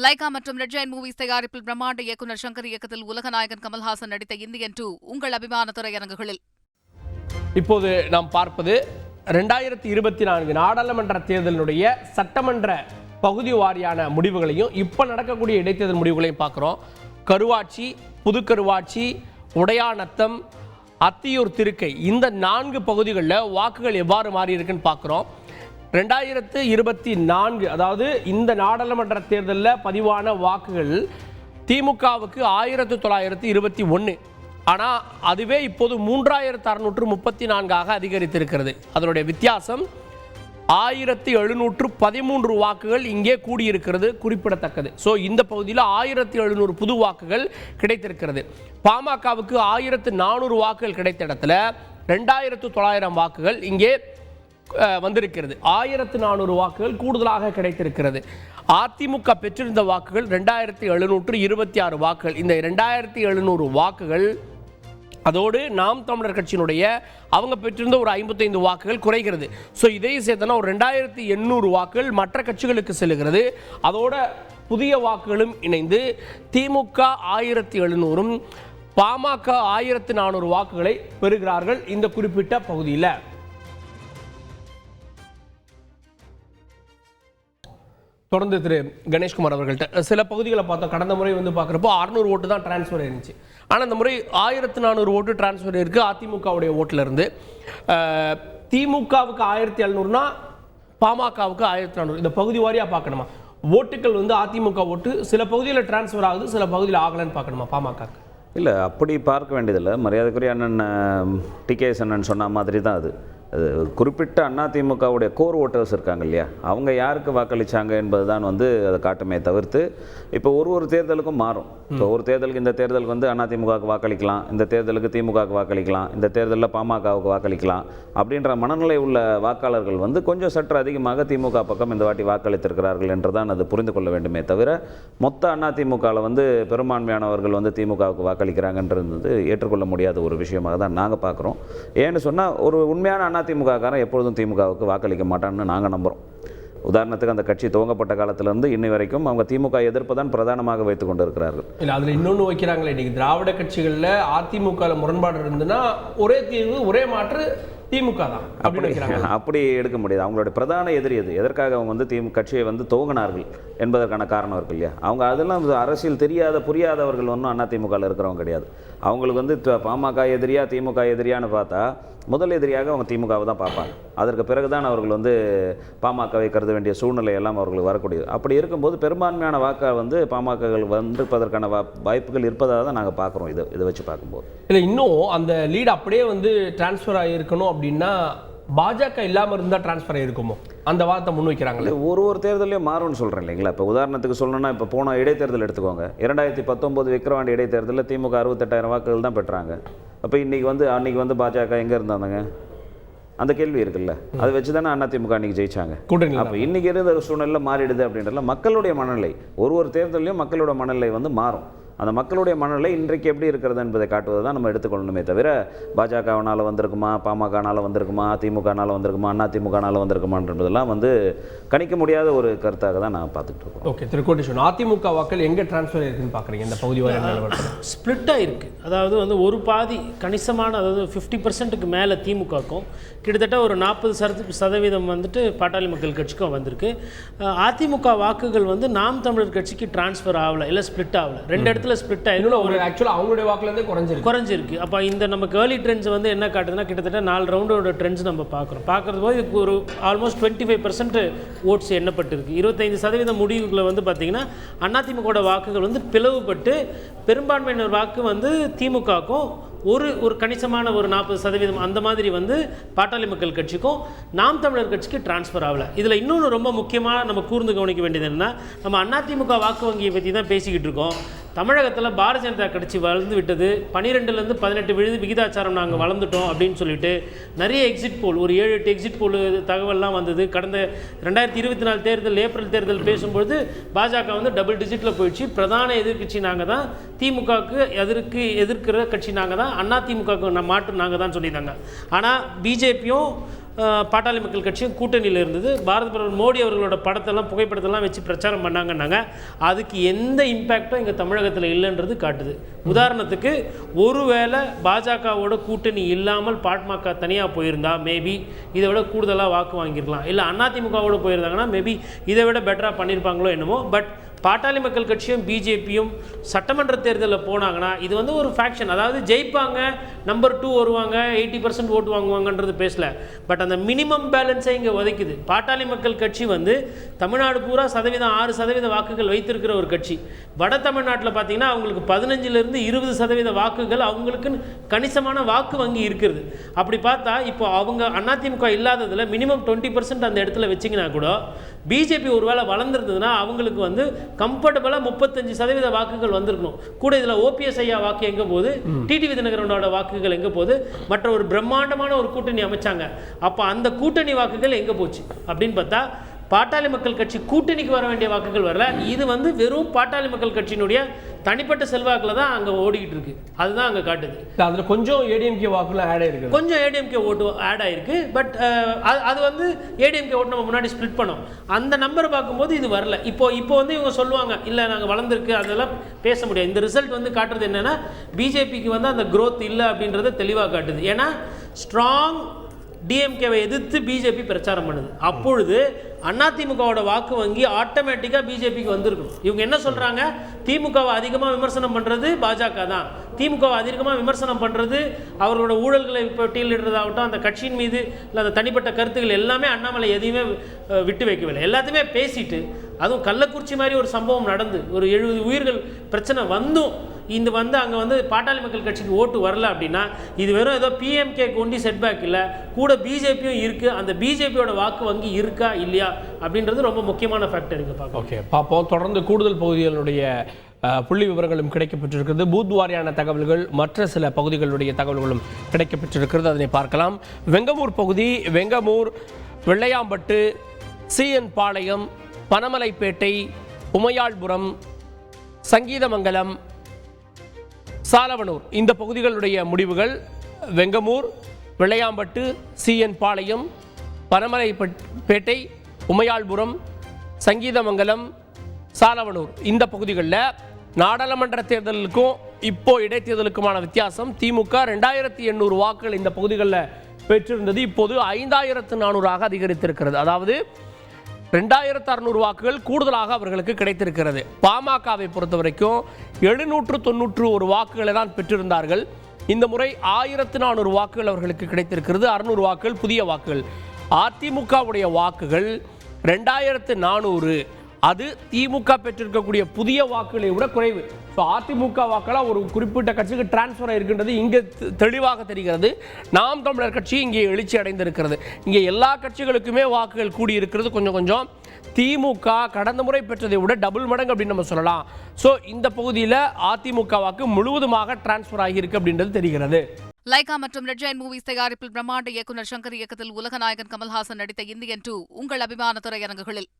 Lyca மற்றும் red giant movies தயாரிப்பில் பிரம்மாண்ட இயக்குநர் சங்கர் இயக்கத்தில் உலகநாயகன் கமல்ஹாசன் நடித்த இந்தியன் 2 உங்கள் அபிமான திரையரங்குகளில். இப்போது நாம் பார்ப்பது 2024 நாடாளுமன்ற தேர்தலினுடைய சட்டமன்ற பகுதி வாரியான முடிவுகளையும் இப்போ நடக்கக்கூடிய இடைத்தேர்தல் முடிவுகளையும் பார்க்குறோம். கருவாச்சி, புதுக்கருவாச்சி, உடையாநத்தம், அத்தியூர், திருக்கை இந்த 4 பகுதிகளில் வாக்குகள் எவ்வாறு மாறி இருக்குன்னு பார்க்குறோம். 2024 அதாவது இந்த நாடாளுமன்ற தேர்தலில் பதிவான வாக்குகள் திமுகவுக்கு 1921. ஆனால் அதுவே இப்போது 3634 அதிகரித்திருக்கிறது. அதனுடைய வித்தியாசம் 1713 வாக்குகள் இங்கே கூடியிருக்கிறது குறிப்பிடத்தக்கது. ஸோ இந்த பகுதியில் 1700 புது வாக்குகள் கிடைத்திருக்கிறது. பாமகவுக்கு 1400 வாக்குகள் கிடைத்த இடத்துல 2900 வாக்குகள் இங்கே வந்திருக்கிறது. 1400 வாக்குகள் கூடுதலாக கிடைத்திருக்கிறது. அதிமுக பெற்றிருந்த வாக்குகள் 2726 வாக்குகள். இந்த 2700 வாக்குகள் அதோடு நாம் தமிழர் கட்சியினுடைய அவங்க பெற்றிருந்த ஒரு 55 வாக்குகள் குறைகிறது. ஸோ இதையும் சேர்த்தனா ஒரு 2800 வாக்குகள் மற்ற கட்சிகளுக்கு செல்லுகிறது. அதோட புதிய வாக்குகளும் இணைந்து திமுக 1700 பாமக 1400 வாக்குகளை பெறுகிறார்கள் இந்த குறிப்பிட்ட பகுதியில். தொடர்ந்து திரு கணேஷ்குமார் அவர்கள்ட்ட சில பகுதிகளை பார்த்தோம். கடந்த முறை பார்க்குறப்போ 600 ஓட்டு தான் டிரான்ஸ்ஃபர் ஆயிருந்துச்சு. ஆனால் இந்த முறை 1400 ஓட்டு டிரான்ஸ்ஃபர் இருக்குது அதிமுகவுடைய ஓட்டில் இருந்து. திமுகவுக்கு 1700னா பாமகவுக்கு 1400. இந்த பகுதி வாரியாக பார்க்கணுமா? ஓட்டுகள் அதிமுக ஓட்டு சில பகுதியில் டிரான்ஸ்ஃபர் ஆகுது, சில பகுதியில் ஆகலன்னு பார்க்கணுமா பாமக? இல்லை, அப்படி பார்க்க வேண்டியதில்லை. மரியாதைக்குரிய அண்ணன் டிகேஎஸ் அண்ணன் சொன்ன மாதிரி தான் அது குறிப்பிட்ட அதிமுகவுடைய கோர் ஓட்டர்ஸ் இருக்காங்க இல்லையா, அவங்க யாருக்கு வாக்களித்தாங்க என்பது தான் அதை காட்டுமே தவிர்த்து இப்போ ஒரு தேர்தலுக்கும் மாறும். இப்போ ஒரு தேர்தலுக்கு இந்த தேர்தலுக்கு அதிமுகவுக்கு வாக்களிக்கலாம், இந்த தேர்தலுக்கு திமுகவுக்கு வாக்களிக்கலாம், இந்த தேர்தலில் பாமகவுக்கு வாக்களிக்கலாம் அப்படின்ற மனநிலை உள்ள வாக்காளர்கள் கொஞ்சம் சற்று அதிகமாக திமுக பக்கம் இந்த வாட்டி வாக்களித்திருக்கிறார்கள் என்று தான் அது புரிந்து கொள்ள வேண்டுமே தவிர மொத்த அதிமுகவில் பெரும்பான்மையானவர்கள் திமுகவுக்கு வாக்களிக்கிறாங்கன்றது ஏற்றுக்கொள்ள முடியாத ஒரு விஷயமாக தான் நாங்கள் பார்க்குறோம். ஏன்னு சொன்னால் ஒரு உண்மையான அதிமுககாரன் எப்பொழுதும் திமுகவுக்கு வாக்களிக்க மாட்டான்னு நாங்கள் நம்புகிறோம். உதாரணத்துக்கு அந்த கட்சி துவங்கப்பட்ட காலத்திலிருந்து இன்னி வரைக்கும் அவங்க திமுக எதிர்ப்பு தான் பிரதானமாக வைத்துக் கொண்டு இருக்கிறார்கள். இல்லை, அதில் இன்னொன்று வைக்கிறாங்களே, இன்னைக்கு திராவிட கட்சிகளில் அதிமுக முரண்பாடு இருந்துன்னா ஒரே தீர்வு ஒரே மாற்று திமுக தான் அப்படி எடுக்க முடியாது. அவங்களுடைய பிரதான எதிரி அது எதற்காக அவங்க திமுக கட்சியை துவங்கினார்கள் என்பதற்கான காரணம் இருக்கு இல்லையா. அவங்க அதெல்லாம் அரசியல் தெரியாத புரியாதவர்கள் ஒன்றும் அதிமுகவில் இருக்கிறவங்க கிடையாது. அவங்களுக்கு பாமக எதிரியா திமுக எதிரியான்னு பார்த்தா முதல் எதிரியாக அவங்க திமுகவை தான் பார்ப்பாங்க. அதற்கு பிறகுதான் அவர்கள் பாமகவை கருத வேண்டிய சூழ்நிலை எல்லாம் அவர்களுக்கு வரக்கூடியது. அப்படி இருக்கும்போது பெரும்பான்மையான வாக்கை பாமககள் வந்திருப்பதற்கான வாய்ப்புகள் இருப்பதாக தான் நாங்கள் பார்க்குறோம். இதை வச்சு பார்க்கும்போது இல்லை, இன்னும் அந்த லீடு அப்படியே டிரான்ஸ்ஃபர் ஆகியிருக்கணும் அப்படின்னா பாஜக இல்லாமல் இருந்தால் டிரான்ஸ்ஃபர் ஆகிருக்குமோ அந்த வார்த்தை முன்வைக்கிறாங்களே. ஒரு தேர்தலையும் மாறும்னு சொல்கிறேன் இல்லைங்களா. இப்போ உதாரணத்துக்கு சொல்லணும்னா இப்போ போன இடைத்தேர்தல் எடுத்துக்கோங்க. 2019 விக்கிரவாண்டி இடைத்தேர்தலில் திமுக 68,000 வாக்குகள் தான் பெற்றாங்க. அப்போ இன்றைக்கி அன்றைக்கி பாஜக எங்கே இருந்தாங்க? அந்த கேள்வி இருக்குல்ல. அதை வச்சு தானே அதிமுக அன்றைக்கி ஜெயிச்சாங்க. அப்போ இன்றைக்கி இருந்த சூழ்நிலை மாறிடுது அப்படின்றல மக்களுடைய மனநிலை ஒரு தேர்தலையும் மக்களோட மனநிலை மாறும். அந்த மக்களுடைய மனநிலை இன்றைக்கு எப்படி இருக்கிறது என்பதை காட்டுவதை தான் நம்ம எடுத்துக்கொள்ளணுமே தவிர பாஜகவினால் வந்திருக்குமா, பாமகனால் வந்திருக்குமா, திமுகனால் வந்திருக்குமா, அதிமுகனால் வந்திருக்குமான்றதெல்லாம் கணிக்க முடியாத ஒரு கருத்தாக தான் நான் பார்த்துட்டு இருக்கோம். ஓகே, திருக்கோட்டீஸ்வரன், அதிமுக வாக்கள் எங்கே டிரான்ஸ்ஃபர் இருக்குன்னு பார்க்குறீங்க? இந்த பகுதி ஸ்பிளிட்டாக இருக்குது. அதாவது ஒரு பாதி கணிசமான, அதாவது 50% மேலே திமுகக்கும் கிட்டத்தட்ட ஒரு 40% பாட்டாளி மக்கள் கட்சிக்கும் வந்திருக்கு. அதிமுக வாக்குகள் நாம் தமிழர் கட்சிக்கு டிரான்ஸ்ஃபர் ஆகலை, இல்லை ஸ்பிளிட் ஆகலை. ரெண்டு இடத்துல ஸ்பிளிட் ஆகிருக்கு. ஆக்சுவலாக அவங்களுடைய வாக்குலேருந்து குறைஞ்சிருக்கு. அப்போ இந்த நமக்கு ஏர்லி ட்ரெண்ட்ஸ் என்ன காட்டுதுன்னா கிட்டத்தட்ட 4 ரவுண்டோட ட்ரெண்ட்ஸ் நம்ம பார்க்குறது போது இதுக்கு ஒரு ஆல்மோஸ்ட் 25% ஓட்ஸ் எண்ணப்பட்டிருக்கு. 25% முடிவுகளை பார்த்தீங்கன்னா அதிமுக வாக்குகள் பிளவுபட்டு பெரும்பான்மையினர் வாக்கு திமுகக்கும் ஒரு கணிசமான ஒரு 40% அந்த மாதிரி பாட்டாளி மக்கள் கட்சிக்கும் நாம் தமிழர் கட்சிக்கு டிரான்ஸ்ஃபர் ஆகலை. இதில் இன்னொன்று ரொம்ப முக்கியமாக நம்ம கூர்ந்து கவனிக்க வேண்டியது என்னன்னா, நம்ம அதிமுக வாக்கு வங்கியை பற்றி தான் பேசிக்கிட்டு இருக்கோம். தமிழகத்தில் பாரதிய ஜனதா கட்சி வளர்ந்து விட்டது, 12லேருந்து 18 விகிதாச்சாரம் நாங்கள் வளர்ந்துட்டோம் அப்படின்னு சொல்லிட்டு நிறைய எக்ஸிட் போல், ஒரு 7-8 எக்ஸிட் போல் தகவல்லாம் வந்தது. கடந்த 2024 தேர்தல், ஏப்ரல் தேர்தல் பேசும்பொழுது பாஜக டபுள் டிஜிட்டில் போயிடுச்சு. பிரதான எதிர்கட்சி நாங்கள் தான், திமுகவுக்கு எதிர்க்கிற கட்சி நாங்கள் தான், அதிமுகவுக்கு மாற்று நாங்கள் தான் சொல்லியிருந்தாங்க. ஆனால் பிஜேபியும் பாட்டாளி மக்கள் கட்சியும் கூட்டணியில் இருந்தது. பாரத பிரதமர் மோடி அவர்களோட படத்தெல்லாம் புகைப்படத்தெல்லாம் வச்சு பிரச்சாரம் பண்ணாங்கன்னாங்க. அதுக்கு எந்த இம்பேக்டும் இங்கே தமிழகத்தில் இல்லைன்றது காட்டுது. உதாரணத்துக்கு ஒருவேளை பாஜகவோட கூட்டணி இல்லாமல் பாமக தனியாக போயிருந்தா மேபி இதை விட கூடுதலாக வாக்கு வாங்கியிருக்கலாம். இல்லை அதிமுகவோடு போயிருந்தாங்கன்னா மேபி இதை விட பெட்டராக பண்ணியிருப்பாங்களோ என்னமோ. பட் பாட்டாளி மக்கள் கட்சியும் பிஜேபியும் சட்டமன்ற தேர்தலில் போனாங்கன்னா இது வந்து ஒரு ஃபேக்ஷன், அதாவது ஜெயிப்பாங்க, நம்பர் 2 வருவாங்க, 80% ஓட்டு வாங்குவாங்கன்றது பேசல. பட் அந்த மினிமம் பேலன்ஸை இங்கே உதைக்குது. பாட்டாளி மக்கள் கட்சி வந்து தமிழ்நாடு பூரா 6% வாக்குகள் வைத்திருக்கிற ஒரு கட்சி. வட தமிழ்நாட்டில் பார்த்தீங்கன்னா அவங்களுக்கு 15% 20% வாக்குகள் அவங்களுக்கு கணிசமான வாக்கு வங்கி இருக்கிறது. அப்படி பார்த்தா இப்போ அவங்க அதிமுக இல்லாததில் மினிமம் 20% அந்த இடத்துல வச்சிங்கன்னா கூட பிஜேபி ஒருவேளை வளர்ந்துருந்ததுன்னா அவங்களுக்கு வந்து கம்ஃபர்டபுளாக 35% வாக்குகள் வந்திருக்கணும். கூட இதில் ஓபிஎஸ் ஐயா வாக்கு எங்கே போகுது, டிடிவி தினகரனோட வாக்குகள் எங்கே போகுது, மற்ற ஒரு பிரம்மாண்டமான ஒரு கூட்டணி அமைச்சாங்க. அப்போ அந்த கூட்டணி வாக்குகள் எங்கே போச்சு அப்படின்னு பார்த்தா பாட்டாளி மக்கள் கட்சி கூட்டணிக்கு வர வேண்டிய வாக்குகள் வரல. இது வந்து வெறும் பாட்டாளி மக்கள் கட்சியினுடைய தனிப்பட்ட செல்வாக்கில் தான் அங்கே ஓடிக்கிட்டு இருக்கு. அதுதான் அங்கே காட்டுது. அதில் கொஞ்சம் ஏடிஎம்கே வாக்குலாம் ஆட் ஆயிருக்கு, கொஞ்சம் ஏடிஎம்கே ஓட்டு ஆட் ஆயிருக்கு. பட் அது வந்து ஏடிஎம்கே ஓட்டு நம்ம முன்னாடி ஸ்ப்ளிட் பண்ணோம். அந்த நம்பரை பார்க்கும்போது இது வரல. இப்போ வந்து இவங்க சொல்லுவாங்க இல்லை நாங்கள் வளர்ந்துருக்கு, அதெல்லாம் பேச முடியாது. இந்த ரிசல்ட் வந்து காட்டுறது என்னன்னா பிஜேபிக்கு வந்து அந்த க்ரோத் இல்லை அப்படின்றத தெளிவாக காட்டுது. ஏன்னா ஸ்ட்ராங் டிஎம்கேவை எதிர்த்து பிஜேபி பிரச்சாரம் பண்ணுது. அப்பொழுது அதிமுகவோட வாக்கு வங்கி ஆட்டோமேட்டிக்காக பிஜேபிக்கு வந்திருக்கும். இவங்க என்ன சொல்கிறாங்க, திமுகவை அதிகமாக விமர்சனம் பண்ணுறது பாஜக தான், திமுகவை அதிகமாக விமர்சனம் பண்ணுறது அவர்களோட ஊழல்களை பட்டியலிடுறதாகட்டும், அந்த கட்சியின் மீது இல்லை அந்த தனிப்பட்ட கருத்துக்கள் எல்லாமே அண்ணாமலை எதையுமே விட்டு வைக்கவில்லை. எல்லாத்தையுமே பேசிட்டு, அதுவும் கள்ளக்குறிச்சி மாதிரி ஒரு சம்பவம் நடந்து ஒரு 70 உயிர்கள் பிரச்சனை வந்தும் இந்த வந்து அங்கே வந்து பாட்டாளி மக்கள் கட்சிக்கு ஓட்டு வரல அப்படின்னா இது வெறும் ஏதோ பிஎம்கே கொண்டு செட்பேக் இல்லை, கூட பிஜேபியும் இருக்குது. அந்த பிஜேபியோட வாக்கு வங்கி இருக்கா இல்லையா அப்படின்றது ரொம்ப முக்கியமான ஃபேக்டர் இங்கே பார்க்கலாம். ஓகே, பார்ப்போம். தொடர்ந்து கூடுதல் பகுதிகளுடைய புள்ளி விவரங்களும் கிடைக்கப்பட்டிருக்கிறது. பூத் வாரியான தகவல்கள், மற்ற சில பகுதிகளுடைய தகவல்களும் கிடைக்கப்பட்டிருக்கிறது. அதனை பார்க்கலாம். வெங்கமூர் பகுதி, வெங்கமூர், வெள்ளையாம்பட்டு, சிஎன் பாளையம், பனமலைப்பேட்டை, உமையாள்புரம், சங்கீதமங்கலம், சாலவனூர் இந்த பகுதிகளுடைய முடிவுகள். வெங்கமூர், வெள்ளையாம்பட்டு, சிஎன் பாளையம், பனமலைப்பேட்டை, உமையாள்புரம், சங்கீதமங்கலம், சாலவனூர் இந்த பகுதிகளில் நாடாளுமன்ற தேர்தலுக்கும் இப்போ இடைத்தேர்தலுக்குமான வித்தியாசம். திமுக 2800 வாக்குகள் இந்த பகுதிகளில் பெற்றிருந்தது, இப்போது 5400 அதிகரித்திருக்கிறது. அதாவது 2600 வாக்குகள் கூடுதலாக அவர்களுக்கு கிடைத்திருக்கிறது. பாமகவை பொறுத்த வரைக்கும் 791 வாக்குகளை தான் பெற்றிருந்தார்கள். இந்த முறை 1400 வாக்குகள் அவர்களுக்கு கிடைத்திருக்கிறது. 600 வாக்குகள் புதிய வாக்குகள். அதிமுகவுடைய வாக்குகள் 2400, அது திமுக பெற்றிருக்கக்கூடிய புதிய வாக்குகளை விட குறைவு. ஸோ அதிமுக வாக்கெல்லாம் ஒரு குறிப்பிட்ட கட்சிக்கு டிரான்ஸ்ஃபர் ஆகிருக்கின்றது இங்கே தெளிவாக தெரிகிறது. நாம் தமிழர் கட்சி இங்கே எழுச்சி அடைந்திருக்கிறது. இங்கே எல்லா கட்சிகளுக்குமே வாக்குகள் கூடியிருக்கிறது. கொஞ்சம் திமுக கடந்த முறை பெற்றதை விட டபுள் மடங்கு அப்படின்னு நம்ம சொல்லலாம். ஸோ இந்த பகுதியில் அதிமுக வாக்கு முழுவதுமாக டிரான்ஸ்ஃபர் ஆகியிருக்கு அப்படின்றது தெரிகிறது. லைகா மற்றும் ரெட் ஜெயண்ட் மூவிஸ் தயாரிப்பில் பிரம்மாண்ட இயக்குனர் சங்கர் இயக்கத்தில் உலகநாயகன் கமல்ஹாசன் நடித்த இந்தியன் 2 உங்கள் அபிமான திரையரங்குகளில்.